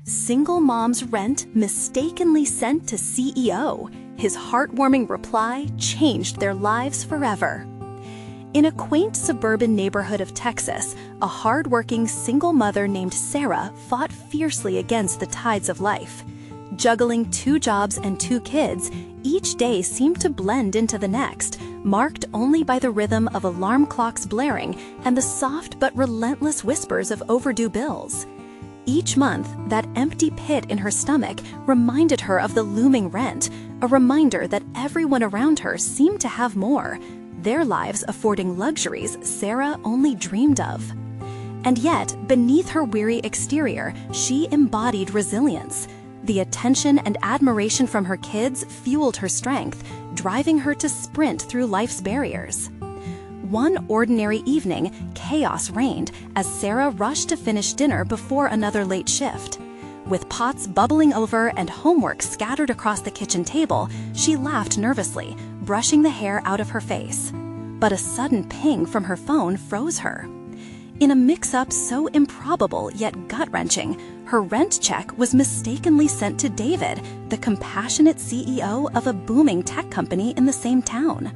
Single mom's rent mistakenly sent to CEO. His heartwarming reply changed their lives forever. In a quaint suburban neighborhood of Texas, a hardworking single mother named Sarah fought fiercely against the tides of life. Juggling 2 jobs and 2 kids, each day seemed to blend into the next, marked only by the rhythm of alarm clocks blaring and the soft but relentless whispers of overdue bills. Each month, that empty pit in her stomach reminded her of the looming rent, a reminder that everyone around her seemed to have more, their lives affording luxuries Sarah only dreamed of. And yet, beneath her weary exterior, she embodied resilience. The attention and admiration from her kids fueled her strength, driving her to sprint through life's barriers. One ordinary evening, chaos reigned as Sarah rushed to finish dinner before another late shift. With pots bubbling over and homework scattered across the kitchen table, she laughed nervously, brushing the hair out of her face. But a sudden ping from her phone froze her. In a mix-up so improbable yet gut-wrenching, her rent check was mistakenly sent to David, the compassionate CEO of a booming tech company in the same town.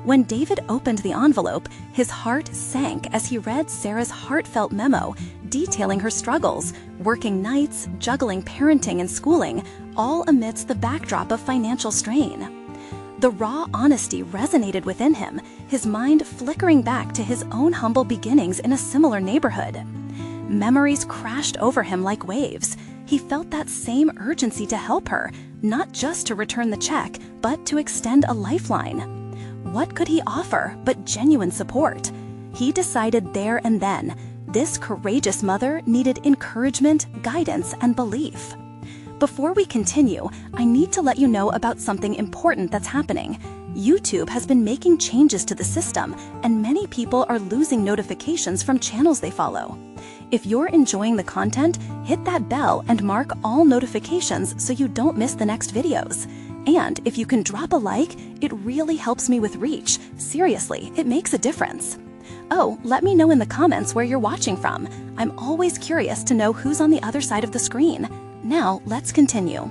When David opened the envelope, his heart sank as he read Sarah's heartfelt memo detailing her struggles, working nights, juggling parenting and schooling, all amidst the backdrop of financial strain. The raw honesty resonated within him, his mind flickering back to his own humble beginnings in a similar neighborhood. Memories crashed over him like waves. He felt that same urgency to help her, not just to return the check, but to extend a lifeline. What could he offer but genuine support? He decided there and then, this courageous mother needed encouragement, guidance, and belief. Before we continue, I need to let you know about something important that's happening. YouTube has been making changes to the system, and many people are losing notifications from channels they follow. If you're enjoying the content, hit that bell and mark all notifications so you don't miss the next videos. And if you can drop a like, it really helps me with reach. Seriously, it makes a difference. Oh, let me know in the comments where you're watching from. I'm always curious to know who's on the other side of the screen. Now, let's continue.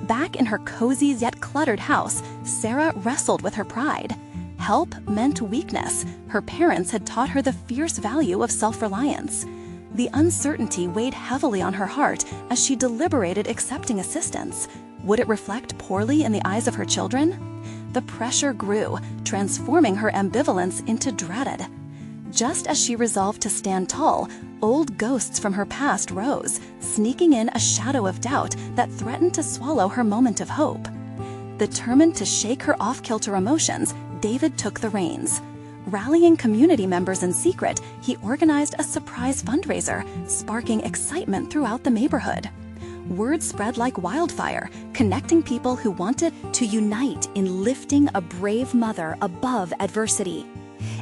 Back in her cozy yet cluttered house, Sarah wrestled with her pride. Help meant weakness. Her parents had taught her the fierce value of self-reliance. The uncertainty weighed heavily on her heart as she deliberated accepting assistance. Would it reflect poorly in the eyes of her children? The pressure grew, transforming her ambivalence into dread. Just as she resolved to stand tall, old ghosts from her past rose, sneaking in a shadow of doubt that threatened to swallow her moment of hope. Determined to shake her off-kilter emotions, David took the reins. Rallying community members in secret, he organized a surprise fundraiser, sparking excitement throughout the neighborhood. Word spread like wildfire, connecting people who wanted to unite in lifting a brave mother above adversity.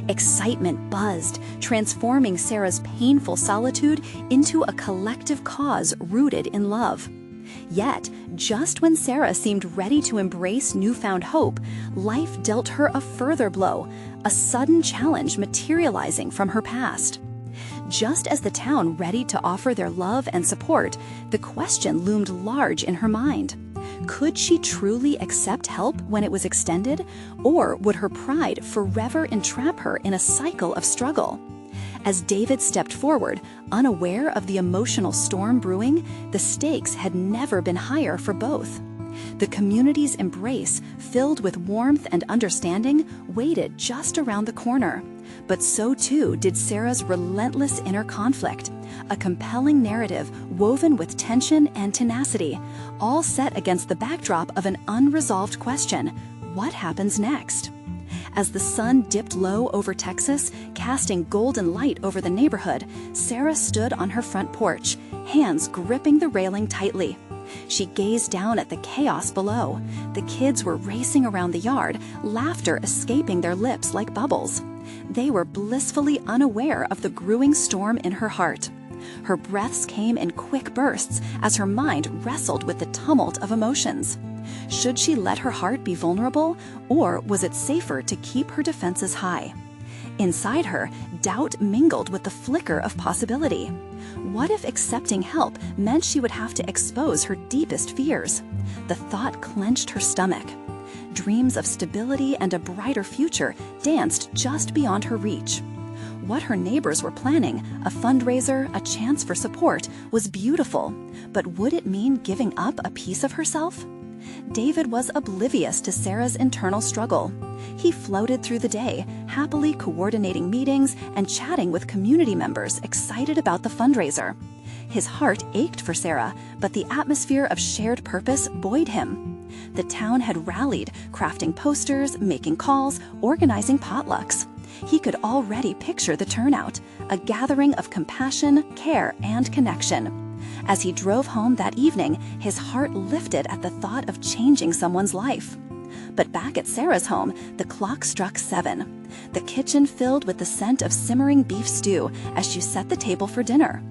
Excitement buzzed, transforming Sarah's painful solitude into a collective cause rooted in love. Yet, just when Sarah seemed ready to embrace newfound hope, life dealt her a further blow, a sudden challenge materializing from her past. Just as the town readied to offer their love and support, the question loomed large in her mind. Could she truly accept help when it was extended, or would her pride forever entrap her in a cycle of struggle? As David stepped forward, unaware of the emotional storm brewing, the stakes had never been higher for both. The community's embrace, filled with warmth and understanding, waited just around the corner. But so too did Sarah's relentless inner conflict, a compelling narrative woven with tension and tenacity, all set against the backdrop of an unresolved question: what happens next? As the sun dipped low over Texas, casting golden light over the neighborhood, Sarah stood on her front porch, hands gripping the railing tightly. She gazed down at the chaos below. The kids were racing around the yard, laughter escaping their lips like bubbles. They were blissfully unaware of the brewing storm in her heart. Her breaths came in quick bursts as her mind wrestled with the tumult of emotions. Should she let her heart be vulnerable, or was it safer to keep her defenses high? Inside her, doubt mingled with the flicker of possibility. What if accepting help meant she would have to expose her deepest fears? The thought clenched her stomach. Dreams of stability and a brighter future danced just beyond her reach. What her neighbors were planning, a fundraiser, a chance for support, was beautiful, but would it mean giving up a piece of herself? David was oblivious to Sarah's internal struggle. He floated through the day, happily coordinating meetings and chatting with community members excited about the fundraiser. His heart ached for Sarah, but the atmosphere of shared purpose buoyed him. The town had rallied, crafting posters, making calls, organizing potlucks. He could already picture the turnout, a gathering of compassion, care, and connection. As he drove home that evening, his heart lifted at the thought of changing someone's life. But back at Sarah's home, the clock struck 7. The kitchen filled with the scent of simmering beef stew as she set the table for dinner.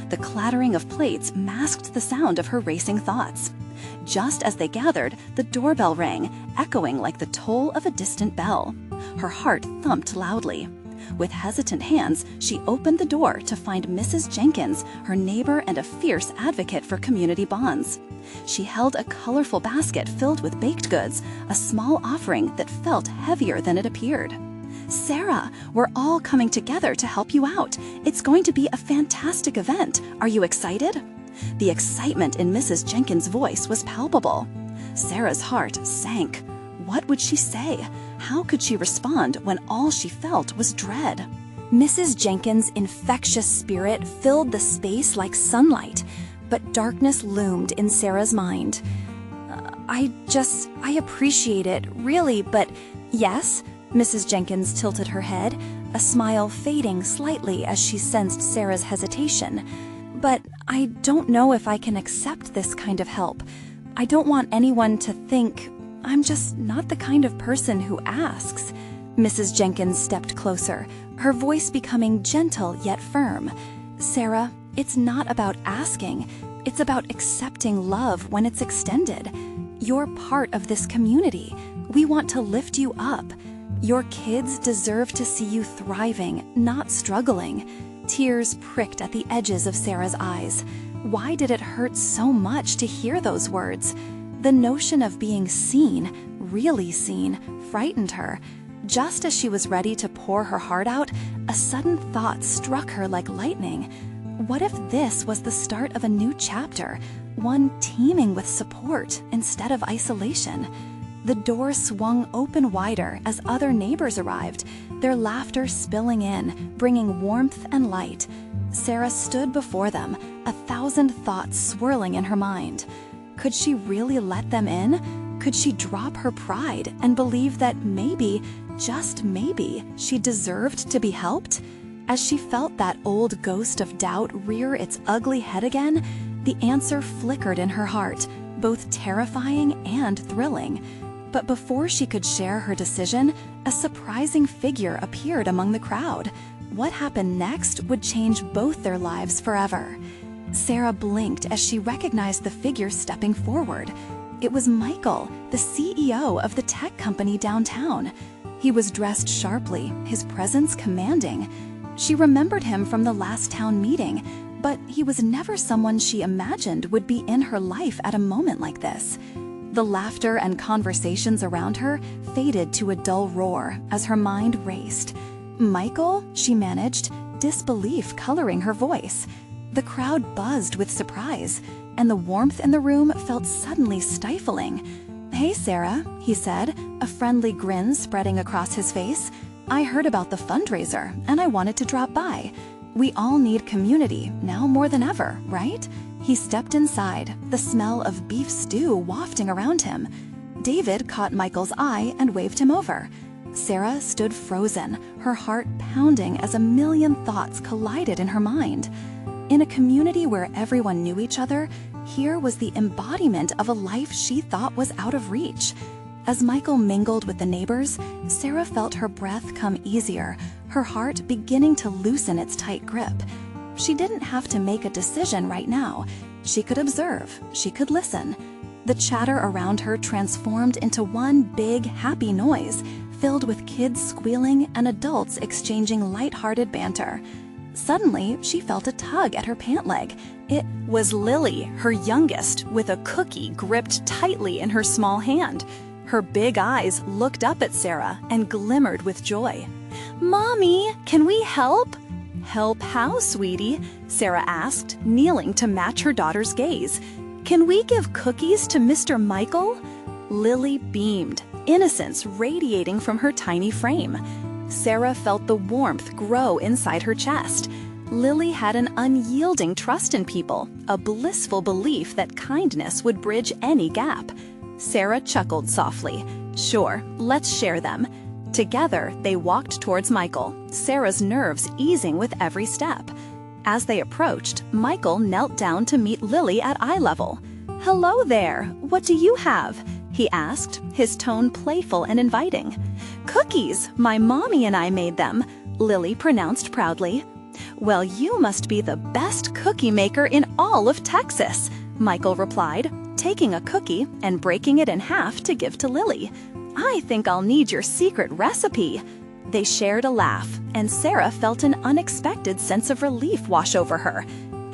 The clattering of plates masked the sound of her racing thoughts. Just as they gathered, the doorbell rang, echoing like the toll of a distant bell. Her heart thumped loudly. With hesitant hands, she opened the door to find Mrs. Jenkins, her neighbor and a fierce advocate for community bonds. She held a colorful basket filled with baked goods, a small offering that felt heavier than it appeared. "Sarah, we're all coming together to help you out. It's going to be a fantastic event. Are you excited?" The excitement in Mrs. Jenkins' voice was palpable. Sarah's heart sank. What would she say? How could she respond when all she felt was dread? Mrs. Jenkins' infectious spirit filled the space like sunlight, but darkness loomed in Sarah's mind. I appreciate it, really, but yes." Mrs. Jenkins tilted her head, a smile fading slightly as she sensed Sarah's hesitation. "But I don't know if I can accept this kind of help. I don't want anyone to think I'm just not the kind of person who asks." Mrs. Jenkins stepped closer, her voice becoming gentle yet firm. "Sarah, it's not about asking. It's about accepting love when it's extended. You're part of this community. We want to lift you up. Your kids deserve to see you thriving, not struggling." Tears pricked at the edges of Sarah's eyes. Why did it hurt so much to hear those words? The notion of being seen, really seen, frightened her. Just as she was ready to pour her heart out, a sudden thought struck her like lightning. What if this was the start of a new chapter, one teeming with support instead of isolation? The door swung open wider as other neighbors arrived, their laughter spilling in, bringing warmth and light. Sarah stood before them, 1,000 thoughts swirling in her mind. Could she really let them in? Could she drop her pride and believe that maybe, just maybe, she deserved to be helped? As she felt that old ghost of doubt rear its ugly head again, the answer flickered in her heart, both terrifying and thrilling. But before she could share her decision, a surprising figure appeared among the crowd. What happened next would change both their lives forever. Sarah blinked as she recognized the figure stepping forward. It was Michael, the CEO of the tech company downtown. He was dressed sharply, his presence commanding. She remembered him from the last town meeting, but he was never someone she imagined would be in her life at a moment like this. The laughter and conversations around her faded to a dull roar as her mind raced. "Michael?" she managed, disbelief coloring her voice. The crowd buzzed with surprise, and the warmth in the room felt suddenly stifling. "Hey, Sarah," he said, a friendly grin spreading across his face. "I heard about the fundraiser, and I wanted to drop by. We all need community, now more than ever, right?" He stepped inside, the smell of beef stew wafting around him. David caught Michael's eye and waved him over. Sarah stood frozen, her heart pounding as a million thoughts collided in her mind. In a community where everyone knew each other, here was the embodiment of a life she thought was out of reach. As Michael mingled with the neighbors, Sarah felt her breath come easier, her heart beginning to loosen its tight grip. She didn't have to make a decision right now. She could observe, she could listen. The chatter around her transformed into one big, happy noise, filled with kids squealing and adults exchanging lighthearted banter. Suddenly, she felt a tug at her pant leg. It was Lily, her youngest, with a cookie gripped tightly in her small hand. Her big eyes looked up at Sarah and glimmered with joy. "Mommy, can we help?" "Help how, sweetie?" Sarah asked, kneeling to match her daughter's gaze. "Can we give cookies to Mr. Michael?" Lily beamed, innocence radiating from her tiny frame. Sarah felt the warmth grow inside her chest. Lily had an unyielding trust in people, a blissful belief that kindness would bridge any gap. Sarah chuckled softly. "Sure, let's share them." Together, they walked towards Michael, Sarah's nerves easing with every step. As they approached, Michael knelt down to meet Lily at eye level. "Hello there, what do you have?" he asked, his tone playful and inviting. "Cookies, my mommy and I made them," Lily pronounced proudly. "Well, you must be the best cookie maker in all of Texas," Michael replied, taking a cookie and breaking it in half to give to Lily. "I think I'll need your secret recipe." They shared a laugh, and Sarah felt an unexpected sense of relief wash over her.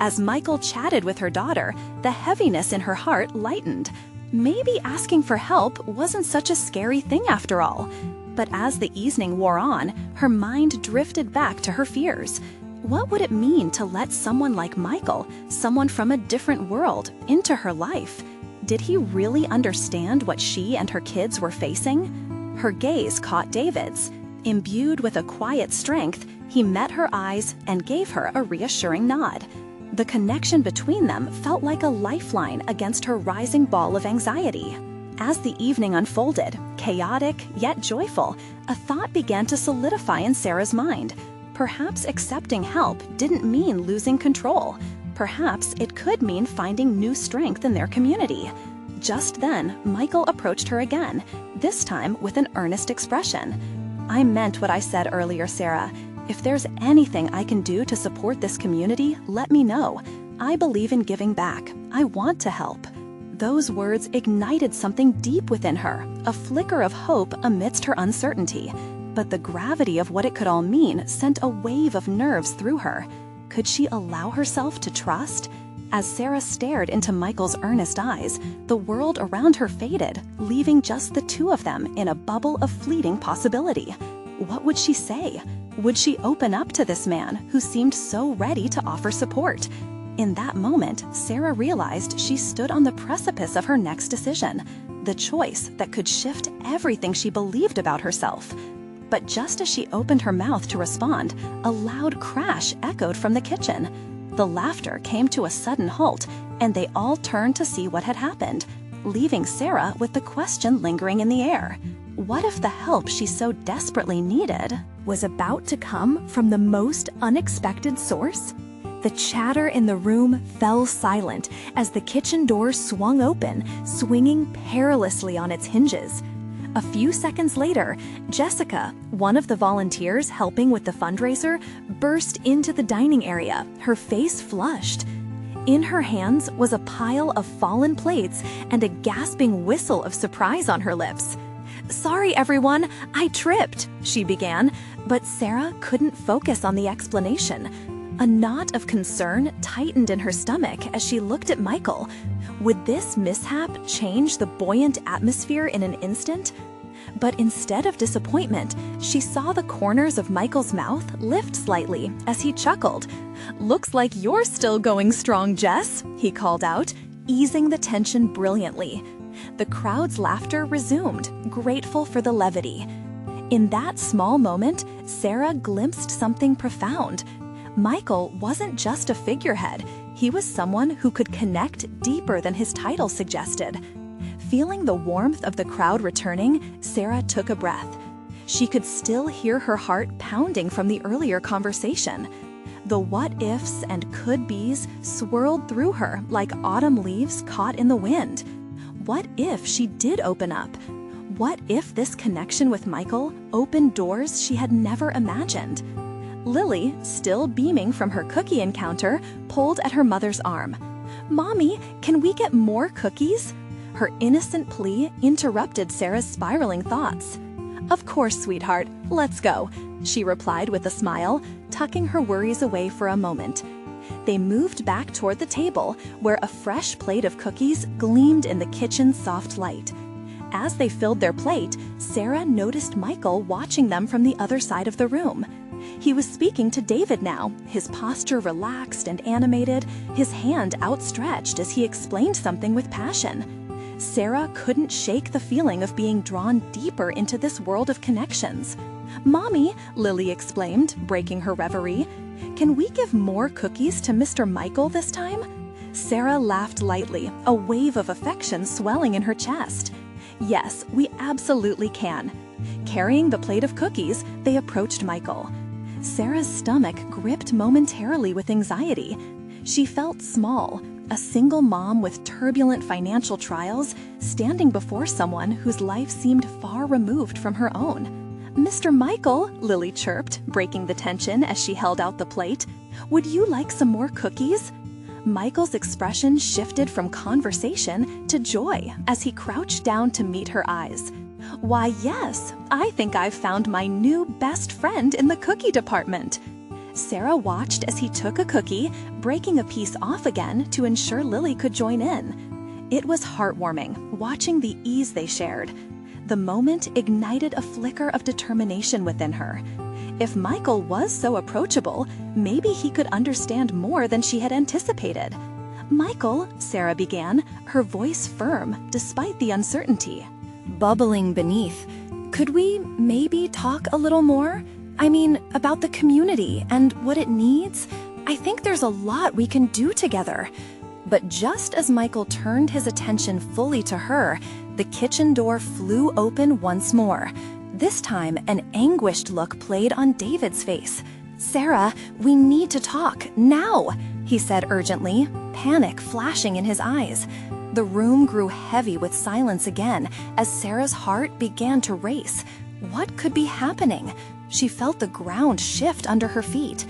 As Michael chatted with her daughter, the heaviness in her heart lightened. Maybe asking for help wasn't such a scary thing after all. But as the evening wore on, her mind drifted back to her fears. What would it mean to let someone like Michael, someone from a different world, into her life? Did he really understand what she and her kids were facing? Her gaze caught David's. Imbued with a quiet strength, he met her eyes and gave her a reassuring nod. The connection between them felt like a lifeline against her rising ball of anxiety. As the evening unfolded, chaotic yet joyful, a thought began to solidify in Sarah's mind. Perhaps accepting help didn't mean losing control. Perhaps it could mean finding new strength in their community. Just then, Michael approached her again, this time with an earnest expression. "I meant what I said earlier, Sarah. If there's anything I can do to support this community, let me know. I believe in giving back. I want to help." Those words ignited something deep within her, a flicker of hope amidst her uncertainty. But the gravity of what it could all mean sent a wave of nerves through her. Could she allow herself to trust? As Sarah stared into Michael's earnest eyes, the world around her faded, leaving just the two of them in a bubble of fleeting possibility. What would she say? Would she open up to this man who seemed so ready to offer support? In that moment, Sarah realized she stood on the precipice of her next decision, the choice that could shift everything she believed about herself. But just as she opened her mouth to respond, a loud crash echoed from the kitchen. The laughter came to a sudden halt, and they all turned to see what had happened, leaving Sarah with the question lingering in the air. What if the help she so desperately needed was about to come from the most unexpected source? The chatter in the room fell silent as the kitchen door swung open, swinging perilously on its hinges. A few seconds later, Jessica, one of the volunteers helping with the fundraiser, burst into the dining area, her face flushed. In her hands was a pile of fallen plates and a gasping whistle of surprise on her lips. "Sorry, everyone, I tripped," she began, but Sarah couldn't focus on the explanation. A knot of concern tightened in her stomach as she looked at Michael. Would this mishap change the buoyant atmosphere in an instant? But instead of disappointment, she saw the corners of Michael's mouth lift slightly as he chuckled. "Looks like you're still going strong, Jess," he called out, easing the tension brilliantly. The crowd's laughter resumed, grateful for the levity. In that small moment, Sarah glimpsed something profound. Michael wasn't just a figurehead, he was someone who could connect deeper than his title suggested. Feeling the warmth of the crowd returning, Sarah took a breath. She could still hear her heart pounding from the earlier conversation. The what-ifs and could-bes swirled through her like autumn leaves caught in the wind. What if she did open up? What if this connection with Michael opened doors she had never imagined? Lily, still beaming from her cookie encounter, pulled at her mother's arm. "Mommy, can we get more cookies?" Her innocent plea interrupted Sarah's spiraling thoughts. "Of course, sweetheart, let's go," she replied with a smile, tucking her worries away for a moment. They moved back toward the table, where a fresh plate of cookies gleamed in the kitchen's soft light. As they filled their plate, Sarah noticed Michael watching them from the other side of the room. He was speaking to David now, his posture relaxed and animated, his hand outstretched as he explained something with passion. Sarah couldn't shake the feeling of being drawn deeper into this world of connections. "Mommy," Lily exclaimed, breaking her reverie, "can we give more cookies to Mr. Michael this time?" Sarah laughed lightly, a wave of affection swelling in her chest. "Yes, we absolutely can." Carrying the plate of cookies, they approached Michael. Sarah's stomach gripped momentarily with anxiety. She felt small, a single mom with turbulent financial trials, standing before someone whose life seemed far removed from her own. "Mr. Michael," Lily chirped, breaking the tension as she held out the plate, "would you like some more cookies?" Michael's expression shifted from conversation to joy as he crouched down to meet her eyes. "Why, yes, I think I've found my new best friend in the cookie department." Sarah watched as he took a cookie, breaking a piece off again to ensure Lily could join in. It was heartwarming, watching the ease they shared. The moment ignited a flicker of determination within her. If Michael was so approachable, maybe he could understand more than she had anticipated. "Michael," Sarah began, her voice firm despite the uncertainty. Bubbling beneath, "could we maybe talk a little more? I mean, about the community and what it needs? I think there's a lot we can do together." But just as Michael turned his attention fully to her, the kitchen door flew open once more. This time, an anguished look played on David's face. "Sarah, we need to talk, now," he said urgently, panic flashing in his eyes. The room grew heavy with silence again as Sarah's heart began to race. What could be happening? She felt the ground shift under her feet.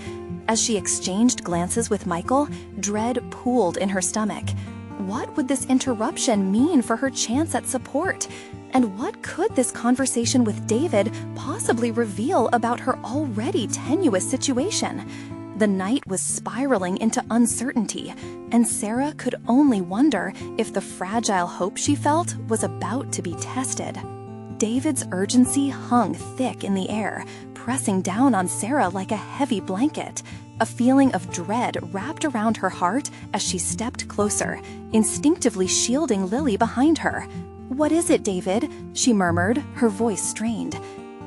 As she exchanged glances with Michael, dread pooled in her stomach. What would this interruption mean for her chance at support? And what could this conversation with David possibly reveal about her already tenuous situation? The night was spiraling into uncertainty, and Sarah could only wonder if the fragile hope she felt was about to be tested. David's urgency hung thick in the air, pressing down on Sarah like a heavy blanket. A feeling of dread wrapped around her heart as she stepped closer, instinctively shielding Lily behind her. "What is it, David?" she murmured, her voice strained.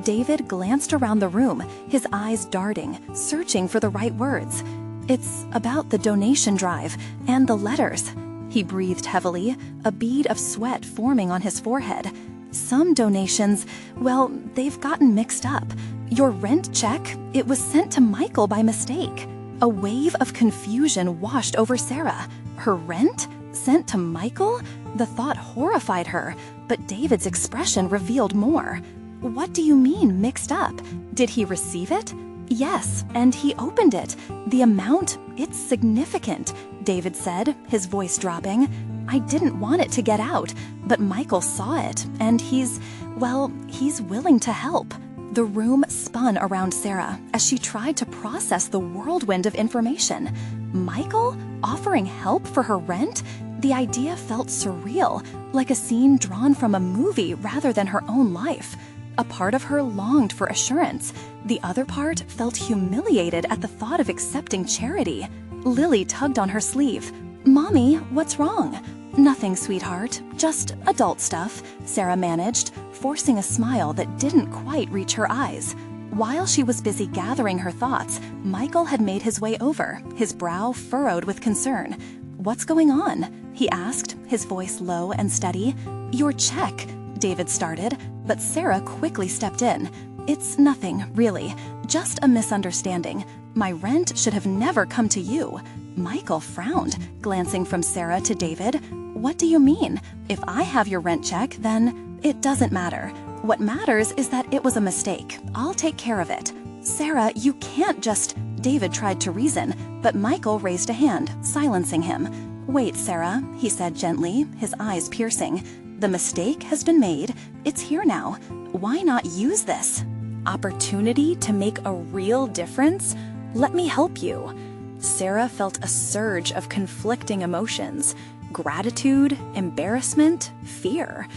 David glanced around the room, his eyes darting, searching for the right words. "It's about the donation drive and the letters." He breathed heavily, a bead of sweat forming on his forehead. "Some donations, well, they've gotten mixed up. Your rent check, it was sent to Michael by mistake." A wave of confusion washed over Sarah. Her rent? Sent to Michael? The thought horrified her, but David's expression revealed more. "What do you mean, mixed up? Did he receive it?" "Yes, and he opened it. The amount, it's significant," David said, his voice dropping. "I didn't want it to get out, but Michael saw it, and he's willing to help." The room spun around Sarah as she tried to process the whirlwind of information. Michael offering help for her rent? The idea felt surreal, like a scene drawn from a movie rather than her own life. A part of her longed for assurance. The other part felt humiliated at the thought of accepting charity. Lily tugged on her sleeve. "Mommy, what's wrong?" "Nothing, sweetheart. Just adult stuff," Sarah managed, forcing a smile that didn't quite reach her eyes. While she was busy gathering her thoughts, Michael had made his way over, his brow furrowed with concern. "What's going on?" he asked, his voice low and steady. "Your check," David started, but Sarah quickly stepped in. "It's nothing, really. Just a misunderstanding. My rent should have never come to you." Michael frowned, glancing from Sarah to David. "What do you mean? If I have your rent check, then it doesn't matter. What matters is that it was a mistake. I'll take care of it." "Sarah, you can't just—" David tried to reason, but Michael raised a hand, silencing him. "Wait, Sarah," he said gently, his eyes piercing. The mistake has been made. It's here now. Why not use this opportunity to make a real difference? Let me help you." Sarah felt a surge of conflicting emotions: gratitude, embarrassment, fear.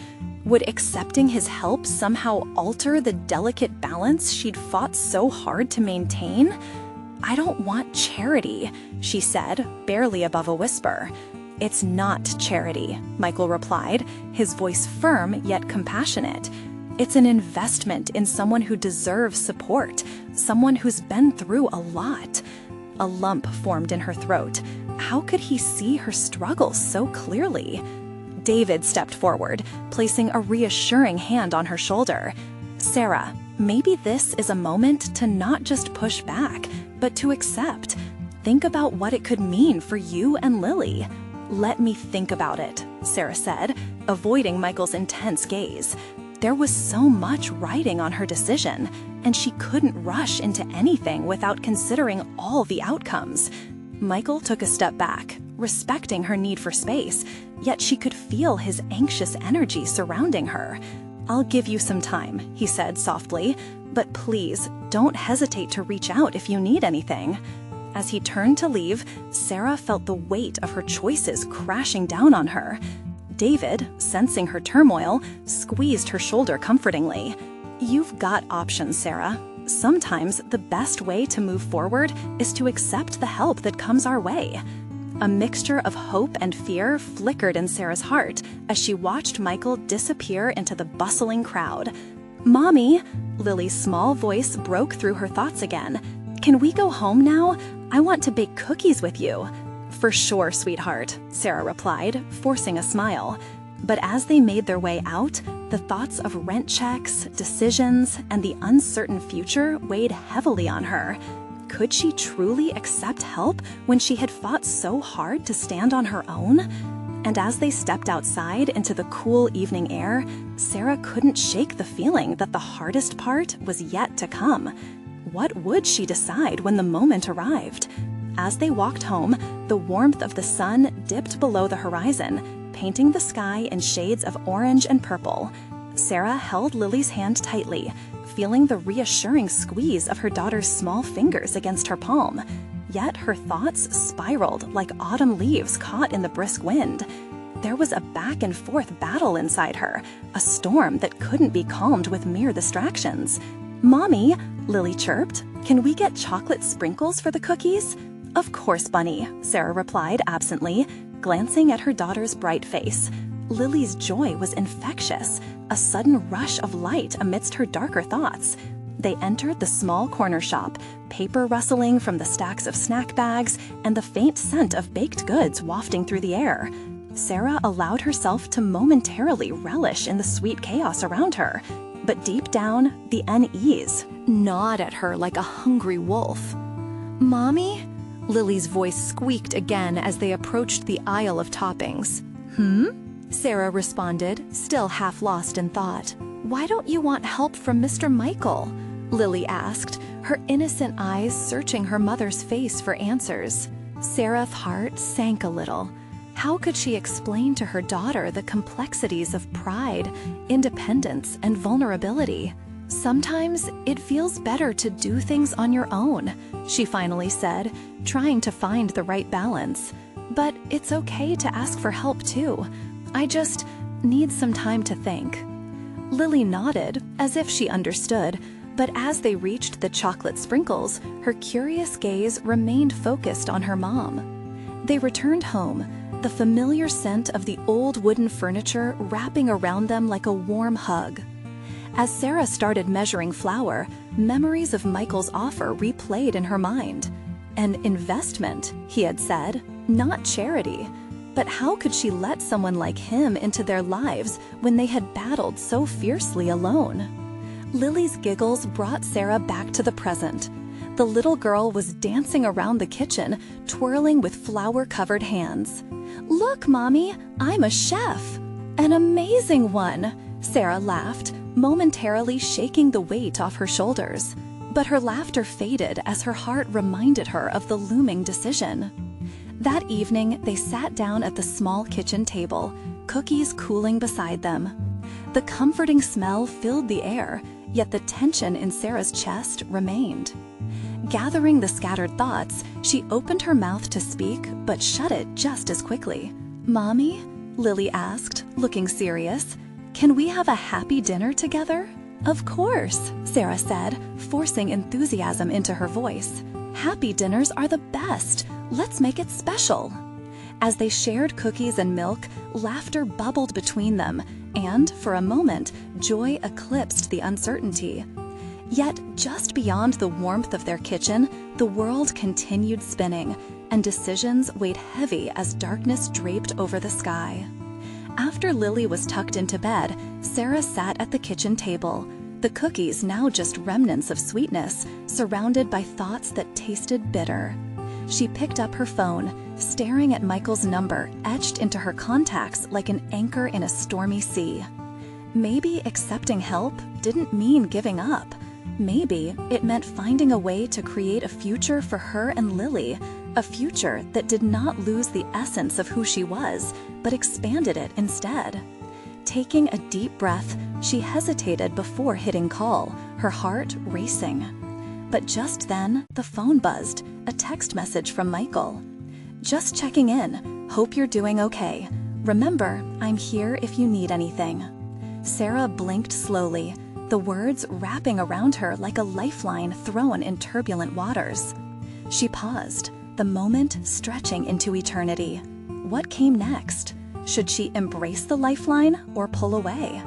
Would accepting his help somehow alter the delicate balance she'd fought so hard to maintain? "I don't want charity," she said, barely above a whisper. "It's not charity," Michael replied, his voice firm yet compassionate. "It's an investment in someone who deserves support, someone who's been through a lot." A lump formed in her throat. How could he see her struggle so clearly? David stepped forward, placing a reassuring hand on her shoulder. "Sarah, maybe this is a moment to not just push back, but to accept. Think about what it could mean for you and Lily." "Let me think about it," Sarah said, avoiding Michael's intense gaze. There was so much riding on her decision, and she couldn't rush into anything without considering all the outcomes. Michael took a step back, respecting her need for space, yet she could feel his anxious energy surrounding her. "I'll give you some time," he said softly, "but please don't hesitate to reach out if you need anything." As he turned to leave, Sarah felt the weight of her choices crashing down on her. David, sensing her turmoil, squeezed her shoulder comfortingly. "You've got options, Sarah. Sometimes the best way to move forward is to accept the help that comes our way." A mixture of hope and fear flickered in Sarah's heart as she watched Michael disappear into the bustling crowd. "Mommy," Lily's small voice broke through her thoughts again. "Can we go home now? I want to bake cookies with you." "For sure, sweetheart," Sarah replied, forcing a smile. But as they made their way out, the thoughts of rent checks, decisions, and the uncertain future weighed heavily on her. Could she truly accept help when she had fought so hard to stand on her own? And as they stepped outside into the cool evening air, Sarah couldn't shake the feeling that the hardest part was yet to come. What would she decide when the moment arrived? As they walked home, the warmth of the sun dipped below the horizon, painting the sky in shades of orange and purple. Sarah held Lily's hand tightly, feeling the reassuring squeeze of her daughter's small fingers against her palm. Yet her thoughts spiraled like autumn leaves caught in the brisk wind. There was a back-and-forth battle inside her, a storm that couldn't be calmed with mere distractions. "Mommy," Lily chirped, "can we get chocolate sprinkles for the cookies?" "Of course, Bunny," Sarah replied absently, glancing at her daughter's bright face. Lily's joy was infectious, a sudden rush of light amidst her darker thoughts. They entered the small corner shop, paper rustling from the stacks of snack bags and the faint scent of baked goods wafting through the air. Sarah allowed herself to momentarily relish in the sweet chaos around her, but deep down, the unease gnawed at her like a hungry wolf. "Mommy?" Lily's voice squeaked again as they approached the aisle of toppings. "Hmm?" Sarah responded, still half lost in thought. "Why don't you want help from Mr. Michael?" Lily asked, her innocent eyes searching her mother's face for answers. Sarah's heart sank a little. How could she explain to her daughter the complexities of pride, independence, and vulnerability? "Sometimes it feels better to do things on your own," she finally said, trying to find the right balance. "But it's okay to ask for help too. I just need some time to think." Lily nodded, as if she understood, but as they reached the chocolate sprinkles, her curious gaze remained focused on her mom. They returned home, the familiar scent of the old wooden furniture wrapping around them like a warm hug. As Sarah started measuring flour, memories of Michael's offer replayed in her mind. An investment, he had said, not charity. But how could she let someone like him into their lives when they had battled so fiercely alone? Lily's giggles brought Sarah back to the present. The little girl was dancing around the kitchen, twirling with flour-covered hands. "Look, Mommy, I'm a chef." "An amazing one," Sarah laughed, momentarily shaking the weight off her shoulders. But her laughter faded as her heart reminded her of the looming decision. That evening, they sat down at the small kitchen table, cookies cooling beside them. The comforting smell filled the air, yet the tension in Sarah's chest remained. Gathering the scattered thoughts, she opened her mouth to speak, but shut it just as quickly. "Mommy?" Lily asked, looking serious. "Can we have a happy dinner together?" "Of course," Sarah said, forcing enthusiasm into her voice. "Happy dinners are the best. Let's make it special." As they shared cookies and milk, laughter bubbled between them, and, for a moment, joy eclipsed the uncertainty. Yet, just beyond the warmth of their kitchen, the world continued spinning, and decisions weighed heavy as darkness draped over the sky. After Lily was tucked into bed, Sarah sat at the kitchen table, the cookies now just remnants of sweetness, surrounded by thoughts that tasted bitter. She picked up her phone, staring at Michael's number etched into her contacts like an anchor in a stormy sea. Maybe accepting help didn't mean giving up. Maybe it meant finding a way to create a future for her and Lily, a future that did not lose the essence of who she was, but expanded it instead. Taking a deep breath, she hesitated before hitting call, her heart racing. But just then, the phone buzzed, a text message from Michael. "Just checking in. Hope you're doing okay. Remember, I'm here if you need anything." Sarah blinked slowly, the words wrapping around her like a lifeline thrown in turbulent waters. She paused, the moment stretching into eternity. What came next? Should she embrace the lifeline or pull away?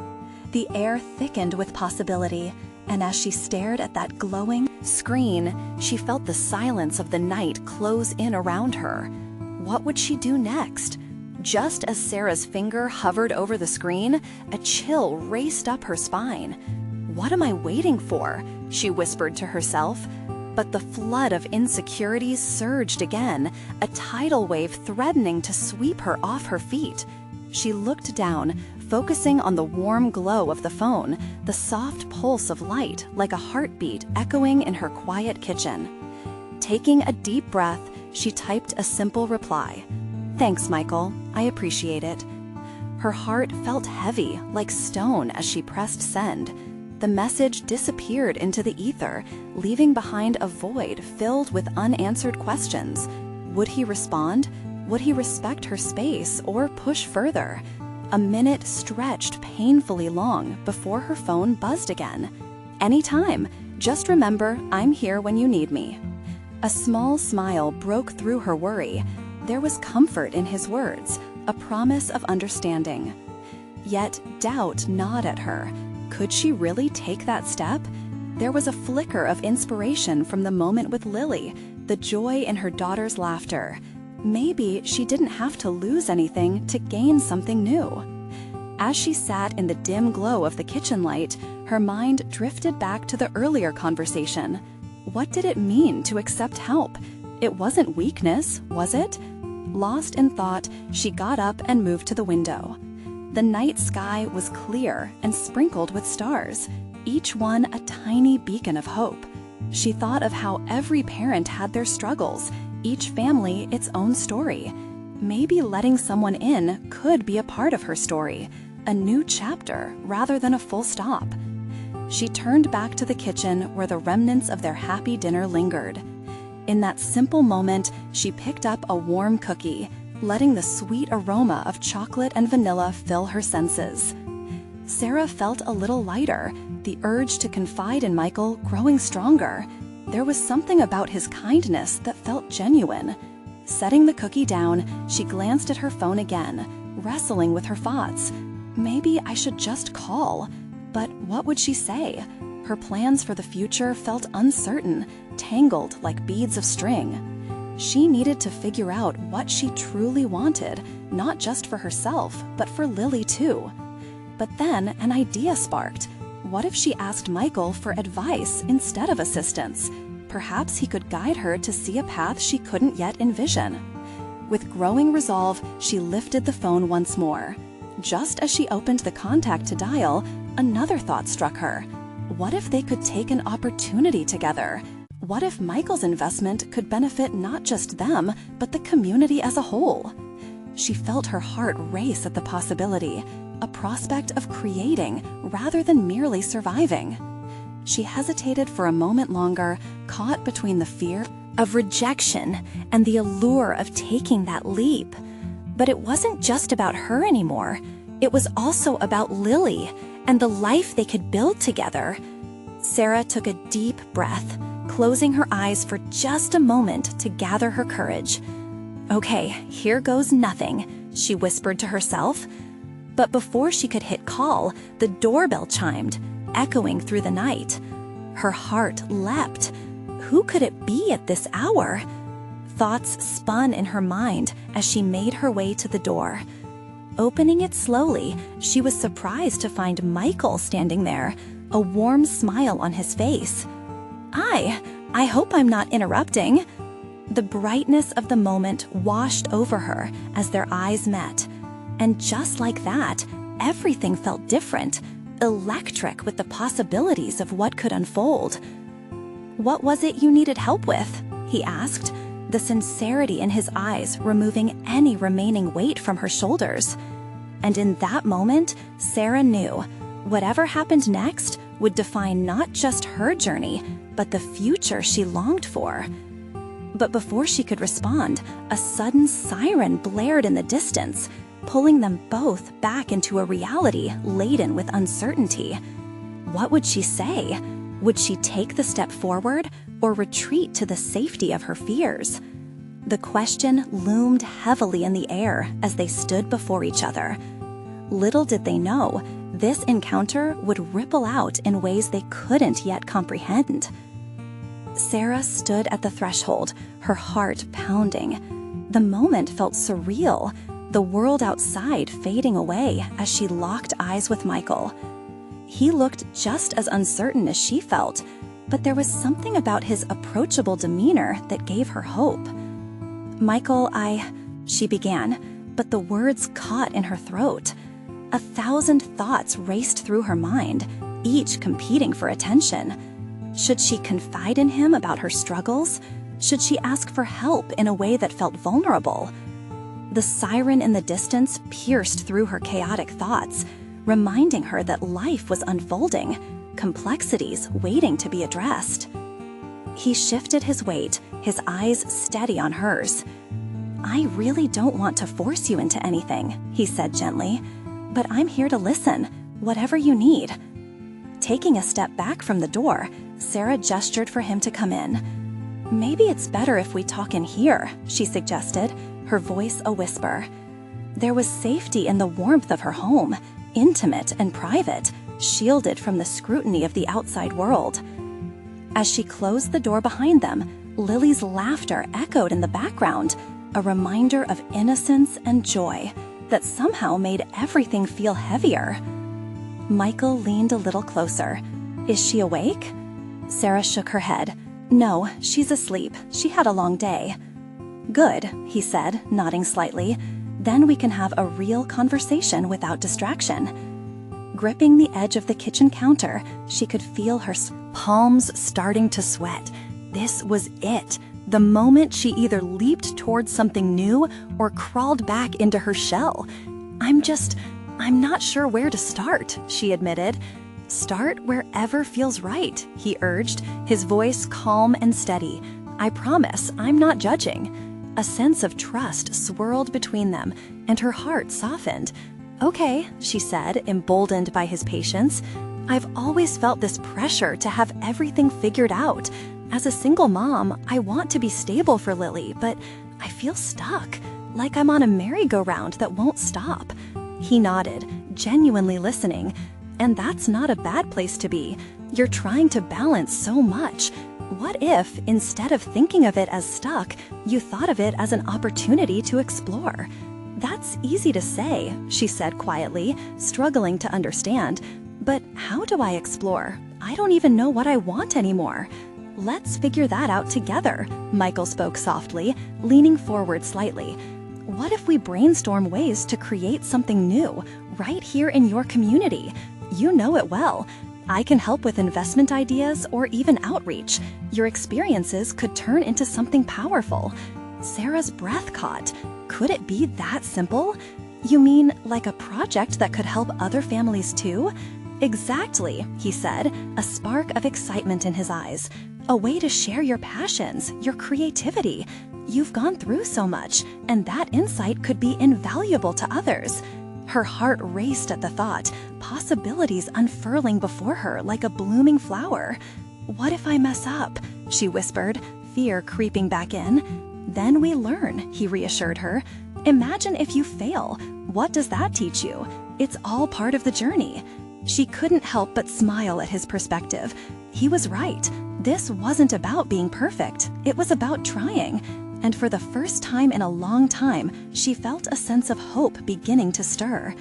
The air thickened with possibility, and as she stared at that glowing screen, she felt the silence of the night close in around her. What would she do next? Just as Sarah's finger hovered over the screen, a chill raced up her spine. "What am I waiting for?" she whispered to herself. But the flood of insecurities surged again, a tidal wave threatening to sweep her off her feet. She looked down, focusing on the warm glow of the phone, the soft pulse of light like a heartbeat echoing in her quiet kitchen. Taking a deep breath, she typed a simple reply. "Thanks, Michael. I appreciate it." Her heart felt heavy, like stone, as she pressed send. The message disappeared into the ether, leaving behind a void filled with unanswered questions. Would he respond? Would he respect her space or push further? A minute stretched painfully long before her phone buzzed again. "Anytime. Just remember, I'm here when you need me." A small smile broke through her worry. There was comfort in his words, a promise of understanding. Yet doubt gnawed at her. Could she really take that step? There was a flicker of inspiration from the moment with Lily, the joy in her daughter's laughter. Maybe she didn't have to lose anything to gain something new. As she sat in the dim glow of the kitchen light, her mind drifted back to the earlier conversation. What did it mean to accept help? It wasn't weakness, was it? Lost in thought, she got up and moved to the window. The night sky was clear and sprinkled with stars, each one a tiny beacon of hope. She thought of how every parent had their struggles, each family its own story. Maybe letting someone in could be a part of her story, a new chapter rather than a full stop. She turned back to the kitchen where the remnants of their happy dinner lingered. In that simple moment, she picked up a warm cookie, letting the sweet aroma of chocolate and vanilla fill her senses. Sarah felt a little lighter, the urge to confide in Michael growing stronger. There was something about his kindness that felt genuine. Setting the cookie down, she glanced at her phone again, wrestling with her thoughts. Maybe I should just call. But what would she say? Her plans for the future felt uncertain, tangled like beads of string. She needed to figure out what she truly wanted, not just for herself, but for Lily too. But then an idea sparked. What if she asked Michael for advice instead of assistance? Perhaps he could guide her to see a path she couldn't yet envision. With growing resolve, she lifted the phone once more. Just as she opened the contact to dial, another thought struck her. What if they could take an opportunity together? What if Michael's investment could benefit not just them, but the community as a whole? She felt her heart race at the possibility, a prospect of creating rather than merely surviving. She hesitated for a moment longer, caught between the fear of rejection and the allure of taking that leap. But it wasn't just about her anymore. It was also about Lily and the life they could build together. Sarah took a deep breath, closing her eyes for just a moment to gather her courage. "Okay, here goes nothing," she whispered to herself. But before she could hit call, the doorbell chimed, echoing through the night. Her heart leapt. Who could it be at this hour? Thoughts spun in her mind as she made her way to the door. Opening it slowly, she was surprised to find Michael standing there, a warm smile on his face. I hope I'm not interrupting." The brightness of the moment washed over her as their eyes met. And just like that, everything felt different, electric with the possibilities of what could unfold. "What was it you needed help with?" he asked, the sincerity in his eyes removing any remaining weight from her shoulders. And in that moment, Sarah knew whatever happened next would define not just her journey, but the future she longed for. But before she could respond, a sudden siren blared in the distance, pulling them both back into a reality laden with uncertainty. What would she say? Would she take the step forward or retreat to the safety of her fears? The question loomed heavily in the air as they stood before each other. Little did they know, this encounter would ripple out in ways they couldn't yet comprehend. Sarah stood at the threshold, her heart pounding. The moment felt surreal, the world outside fading away as she locked eyes with Michael. He looked just as uncertain as she felt, but there was something about his approachable demeanor that gave her hope. "Michael, she began, but the words caught in her throat. 1,000 thoughts raced through her mind, each competing for attention. Should she confide in him about her struggles? Should she ask for help in a way that felt vulnerable? The siren in the distance pierced through her chaotic thoughts, reminding her that life was unfolding, complexities waiting to be addressed. He shifted his weight, his eyes steady on hers. "I really don't want to force you into anything," he said gently, "but I'm here to listen, whatever you need." Taking a step back from the door, Sarah gestured for him to come in. "Maybe it's better if we talk in here," she suggested, her voice a whisper. There was safety in the warmth of her home, intimate and private, shielded from the scrutiny of the outside world. As she closed the door behind them, Lily's laughter echoed in the background, a reminder of innocence and joy that somehow made everything feel heavier. Michael leaned a little closer. "Is she awake?" Sarah shook her head. "No, she's asleep. She had a long day." "Good," he said, nodding slightly. "Then we can have a real conversation without distraction." Gripping the edge of the kitchen counter, she could feel her palms starting to sweat. This was it, the moment she either leaped towards something new or crawled back into her shell. I'm not sure where to start," she admitted. "Start wherever feels right," he urged, his voice calm and steady. "I promise I'm not judging." A sense of trust swirled between them, and her heart softened. "Okay," she said, emboldened by his patience. "I've always felt this pressure to have everything figured out. As a single mom, I want to be stable for Lily, but I feel stuck, like I'm on a merry-go-round that won't stop." He nodded, genuinely listening. "And that's not a bad place to be. You're trying to balance so much. What if, instead of thinking of it as stuck, you thought of it as an opportunity to explore?" "That's easy to say," she said quietly, struggling to understand. "But how do I explore? I don't even know what I want anymore." "Let's figure that out together," Michael spoke softly, leaning forward slightly. "What if we brainstorm ways to create something new, right here in your community? You know it well. I can help with investment ideas or even outreach. Your experiences could turn into something powerful." Sarah's breath caught. Could it be that simple? "You mean like a project that could help other families too?" "Exactly," he said, a spark of excitement in his eyes. "A way to share your passions, your creativity. You've gone through so much, and that insight could be invaluable to others." Her heart raced at the thought, possibilities unfurling before her like a blooming flower. "What if I mess up?" she whispered, fear creeping back in. "Then we learn," he reassured her. "Imagine if you fail. What does that teach you? It's all part of the journey." She couldn't help but smile at his perspective. He was right. This wasn't about being perfect. It was about trying. And for the first time in a long time, she felt a sense of hope beginning to stir.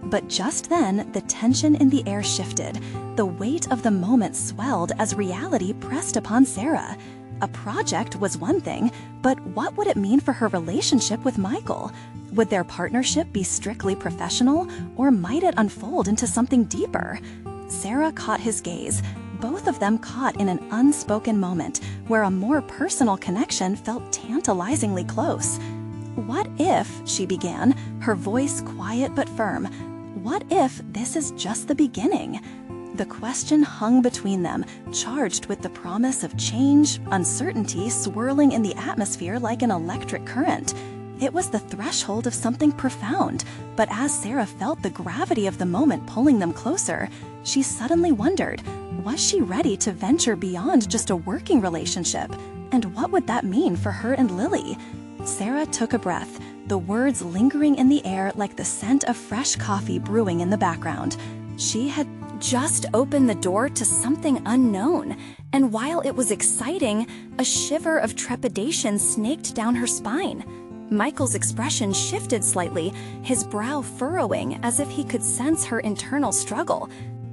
But just then, the tension in the air shifted. The weight of the moment swelled as reality pressed upon Sarah. A project was one thing, but what would it mean for her relationship with Michael? Would their partnership be strictly professional, or might it unfold into something deeper? Sarah caught his gaze. Both of them caught in an unspoken moment where a more personal connection felt tantalizingly close. "What if," she began, her voice quiet but firm, "what if this is just the beginning?" The question hung between them, charged with the promise of change, uncertainty swirling in the atmosphere like an electric current. It was the threshold of something profound, but as Sarah felt the gravity of the moment pulling them closer, she suddenly wondered, was she ready to venture beyond just a working relationship? And what would that mean for her and Lily? Sarah took a breath, the words lingering in the air like the scent of fresh coffee brewing in the background. She had just opened the door to something unknown, and while it was exciting, a shiver of trepidation snaked down her spine. Michael's expression shifted slightly, his brow furrowing as if he could sense her internal struggle.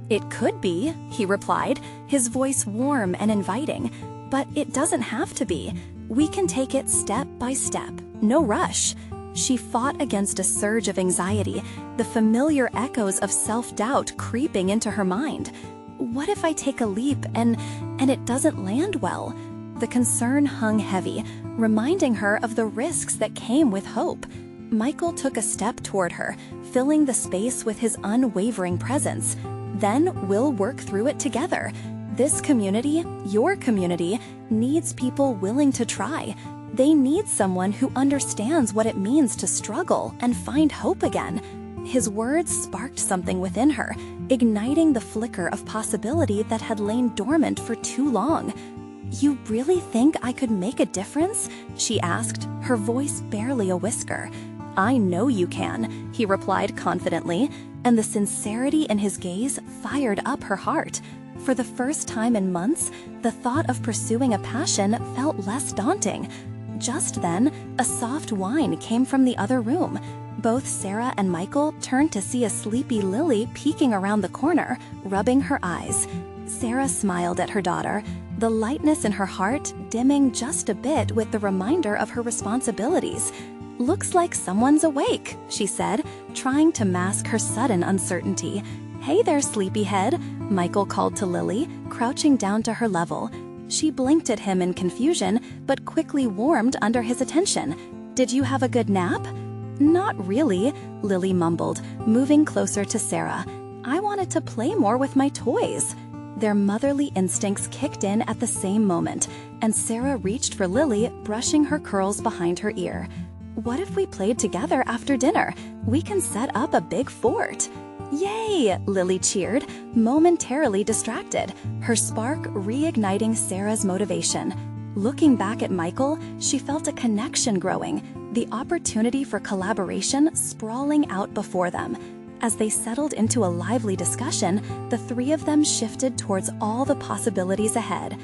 "It could be," he replied, his voice warm and inviting. "But it doesn't have to be. We can take it step by step. No rush." She fought against a surge of anxiety, the familiar echoes of self-doubt creeping into her mind. What if I take a leap and it doesn't land well? The concern hung heavy, reminding her of the risks that came with hope. Michael took a step toward her, filling the space with his unwavering presence. "Then we'll work through it together. This community, your community, needs people willing to try. They need someone who understands what it means to struggle and find hope again." His words sparked something within her, igniting the flicker of possibility that had lain dormant for too long. "You really think I could make a difference?" she asked, her voice barely a whisper. "I know you can," he replied confidently, and the sincerity in his gaze fired up her heart. For the first time in months, the thought of pursuing a passion felt less daunting. Just then, a soft whine came from the other room. Both Sarah and Michael turned to see a sleepy Lily peeking around the corner, rubbing her eyes. Sarah smiled at her daughter, the lightness in her heart dimming just a bit with the reminder of her responsibilities. "Looks like someone's awake," she said, trying to mask her sudden uncertainty. "Hey there, sleepyhead," Michael called to Lily, crouching down to her level. She blinked at him in confusion, but quickly warmed under his attention. "Did you have a good nap?" "Not really," Lily mumbled, moving closer to Sarah. "I wanted to play more with my toys." Their motherly instincts kicked in at the same moment, and Sarah reached for Lily, brushing her curls behind her ear. "What if we played together after dinner? We can set up a big fort." "Yay!" Lily cheered, momentarily distracted, her spark reigniting Sarah's motivation. Looking back at Michael, she felt a connection growing, the opportunity for collaboration sprawling out before them. As they settled into a lively discussion, the three of them shifted towards all the possibilities ahead.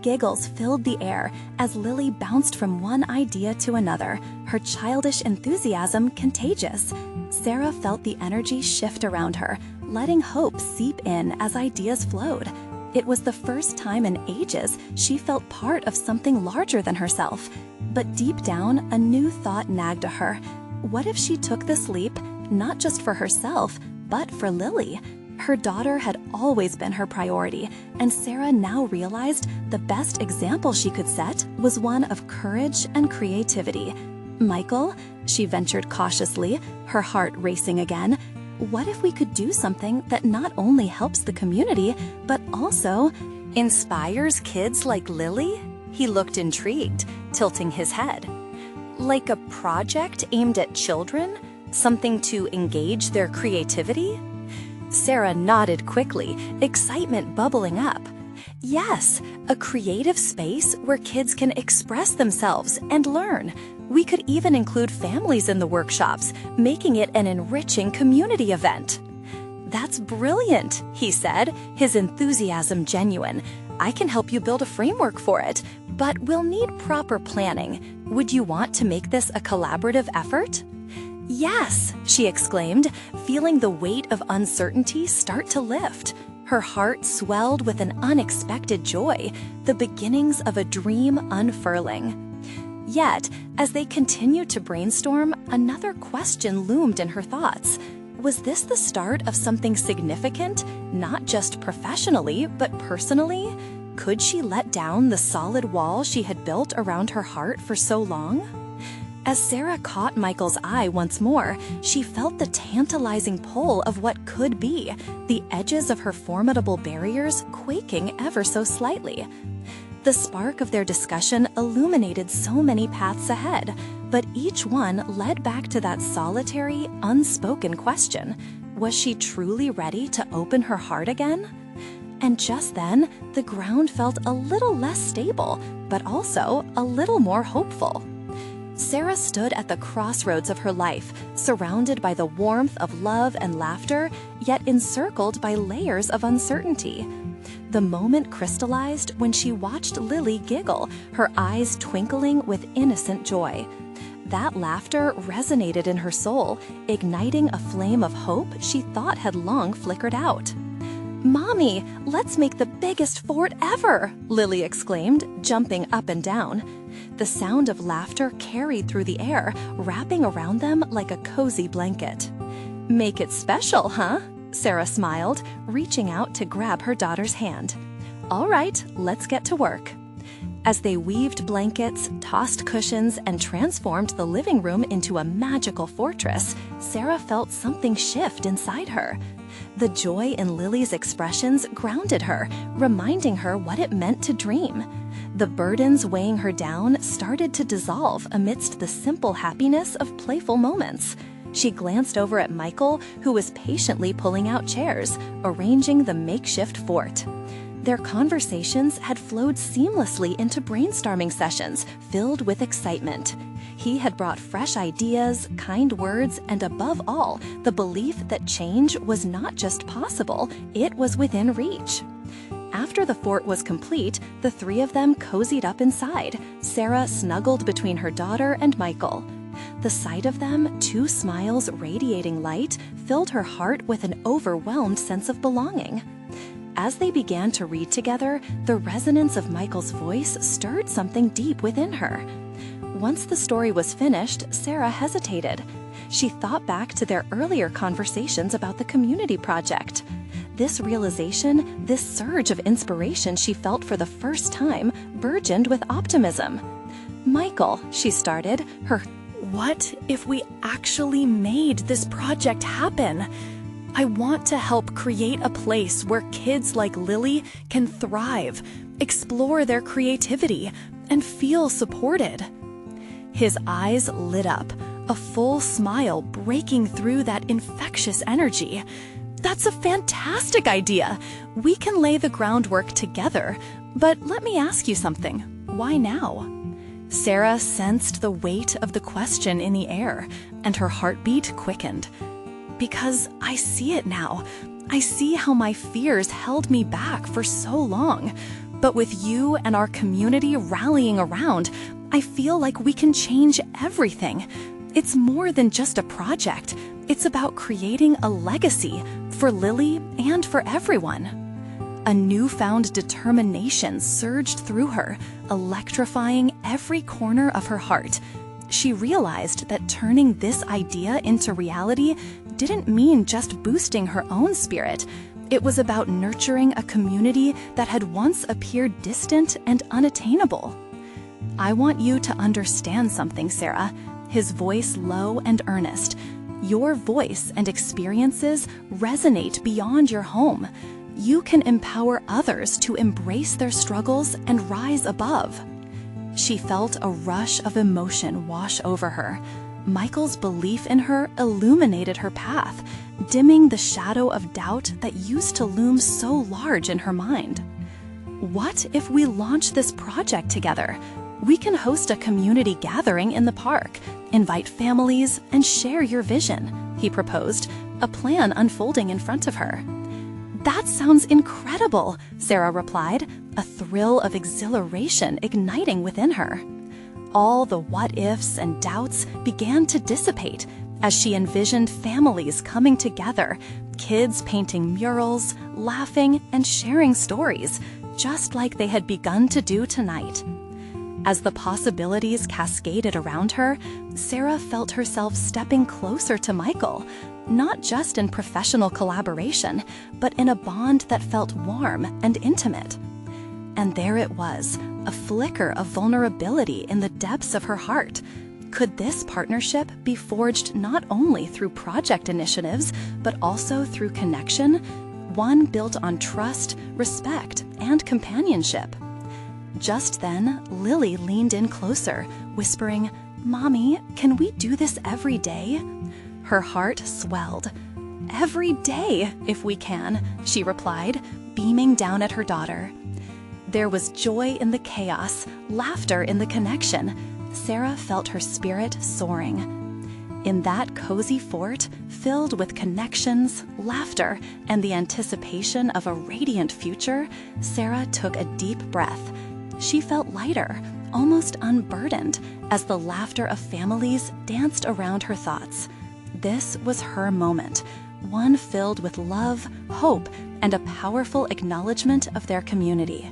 Giggles filled the air as Lily bounced from one idea to another, her childish enthusiasm contagious. Sarah felt the energy shift around her, letting hope seep in as ideas flowed. It was the first time in ages she felt part of something larger than herself. But deep down, a new thought nagged at her. What if she took this leap, not just for herself, but for Lily? Her daughter had always been her priority, and Sarah now realized the best example she could set was one of courage and creativity. "Michael," she ventured cautiously, her heart racing again, "what if we could do something that not only helps the community, but also inspires kids like Lily?" He looked intrigued, tilting his head. "Like a project aimed at children? Something to engage their creativity?" Sarah nodded quickly, excitement bubbling up. "Yes, a creative space where kids can express themselves and learn. We could even include families in the workshops, making it an enriching community event." "That's brilliant," he said, his enthusiasm genuine. "I can help you build a framework for it, but we'll need proper planning. Would you want to make this a collaborative effort?" "Yes," she exclaimed, feeling the weight of uncertainty start to lift. Her heart swelled with an unexpected joy, the beginnings of a dream unfurling. Yet, as they continued to brainstorm, another question loomed in her thoughts. Was this the start of something significant, not just professionally, but personally? Could she let down the solid wall she had built around her heart for so long? As Sarah caught Michael's eye once more, she felt the tantalizing pull of what could be, the edges of her formidable barriers quaking ever so slightly. The spark of their discussion illuminated so many paths ahead, but each one led back to that solitary, unspoken question. Was she truly ready to open her heart again? And just then, the ground felt a little less stable, but also a little more hopeful. Sarah stood at the crossroads of her life, surrounded by the warmth of love and laughter, yet encircled by layers of uncertainty. The moment crystallized when she watched Lily giggle, her eyes twinkling with innocent joy. That laughter resonated in her soul, igniting a flame of hope she thought had long flickered out. "Mommy, let's make the biggest fort ever!" Lily exclaimed, jumping up and down. The sound of laughter carried through the air, wrapping around them like a cozy blanket. "Make it special, huh?" Sarah smiled, reaching out to grab her daughter's hand. "All right, let's get to work." As they weaved blankets, tossed cushions, and transformed the living room into a magical fortress, Sarah felt something shift inside her. The joy in Lily's expressions grounded her, reminding her what it meant to dream. The burdens weighing her down started to dissolve amidst the simple happiness of playful moments. She glanced over at Michael, who was patiently pulling out chairs, arranging the makeshift fort. Their conversations had flowed seamlessly into brainstorming sessions filled with excitement. He had brought fresh ideas, kind words, and above all, the belief that change was not just possible, it was within reach. After the fort was complete, the three of them cozied up inside, Sarah snuggled between her daughter and Michael. The sight of them, two smiles radiating light, filled her heart with an overwhelmed sense of belonging. As they began to read together, the resonance of Michael's voice stirred something deep within her. Once the story was finished, Sarah hesitated. She thought back to their earlier conversations about the community project. This realization, this surge of inspiration she felt for the first time, burgeoned with optimism. "Michael," she started, "what if we actually made this project happen? I want to help create a place where kids like Lily can thrive, explore their creativity, and feel supported." His eyes lit up, a full smile breaking through that infectious energy. "That's a fantastic idea! We can lay the groundwork together. But let me ask you something. Why now?" Sarah sensed the weight of the question in the air, and her heartbeat quickened. "Because I see it now. I see how my fears held me back for so long. But with you and our community rallying around, I feel like we can change everything. It's more than just a project. It's about creating a legacy for Lily and for everyone." A newfound determination surged through her, electrifying every corner of her heart. She realized that turning this idea into reality didn't mean just boosting her own spirit. It was about nurturing a community that had once appeared distant and unattainable. "I want you to understand something, Sarah," his voice low and earnest. "Your voice and experiences resonate beyond your home. You can empower others to embrace their struggles and rise above." She felt a rush of emotion wash over her. Michael's belief in her illuminated her path, dimming the shadow of doubt that used to loom so large in her mind. "What if we launch this project together? We can host a community gathering in the park, invite families, and share your vision," he proposed, a plan unfolding in front of her. "That sounds incredible," Sarah replied, a thrill of exhilaration igniting within her. All the what-ifs and doubts began to dissipate as she envisioned families coming together, kids painting murals, laughing, and sharing stories, just like they had begun to do tonight. As the possibilities cascaded around her, Sarah felt herself stepping closer to Michael, not just in professional collaboration, but in a bond that felt warm and intimate. And there it was, a flicker of vulnerability in the depths of her heart. Could this partnership be forged not only through project initiatives, but also through connection, one built on trust, respect, and companionship? Just then, Lily leaned in closer, whispering, "Mommy, can we do this every day?" Her heart swelled. "Every day, if we can," she replied, beaming down at her daughter. There was joy in the chaos, laughter in the connection. Sarah felt her spirit soaring. In that cozy fort, filled with connections, laughter, and the anticipation of a radiant future, Sarah took a deep breath. She felt lighter, almost unburdened, as the laughter of families danced around her thoughts. This was her moment, one filled with love, hope, and a powerful acknowledgement of their community.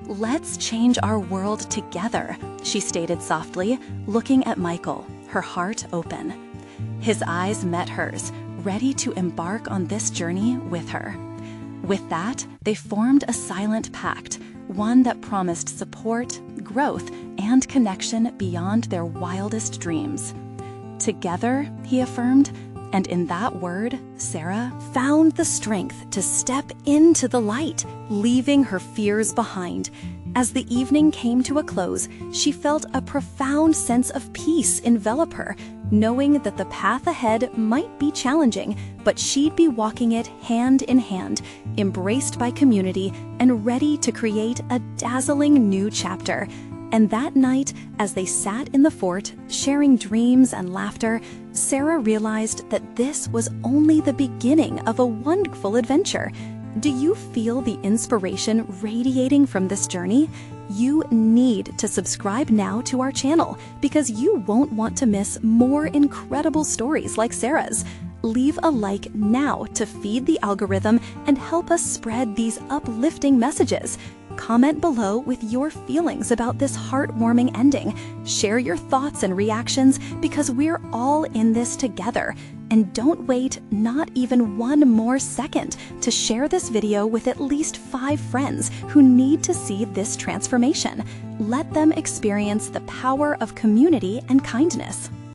"Let's change our world together," she stated softly, looking at Michael, her heart open. His eyes met hers, ready to embark on this journey with her. With that, they formed a silent pact, one that promised support, growth, and connection beyond their wildest dreams. "Together," he affirmed, and in that word, Sarah found the strength to step into the light, leaving her fears behind. As the evening came to a close, she felt a profound sense of peace envelop her, knowing that the path ahead might be challenging, but she'd be walking it hand in hand, embraced by community and ready to create a dazzling new chapter. And that night, as they sat in the fort, sharing dreams and laughter, Sarah realized that this was only the beginning of a wonderful adventure. Do you feel the inspiration radiating from this journey? You need to subscribe now to our channel because you won't want to miss more incredible stories like Sarah's. Leave a like now to feed the algorithm and help us spread these uplifting messages. Comment below with your feelings about this heartwarming ending. Share your thoughts and reactions because we're all in this together. And don't wait not even one more second to share this video with at least 5 friends who need to see this transformation. Let them experience the power of community and kindness.